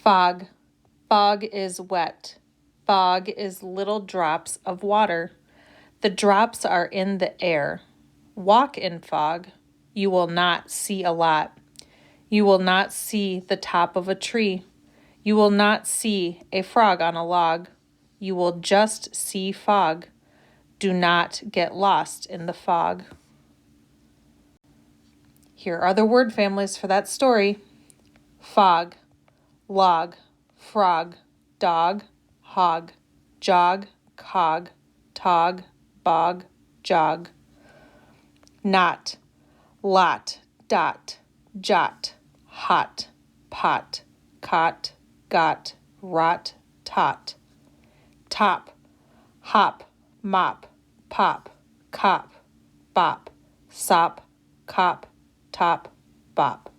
Fog. Fog is wet. Fog is little drops of water. The drops are in the air. Walk in fog. You will not see a lot. You will not see the top of a tree. You will not see a frog on a log. You will just see fog. Do not get lost in the fog. Here are the word families for that story. Fog, log, frog, dog, hog, jog, cog, tog, bog, jog. Knot, lot, dot, jot, hot, pot, cot, got, rot, tot. Top, hop, mop, pop, cop, bop, sop, cop, top, bop.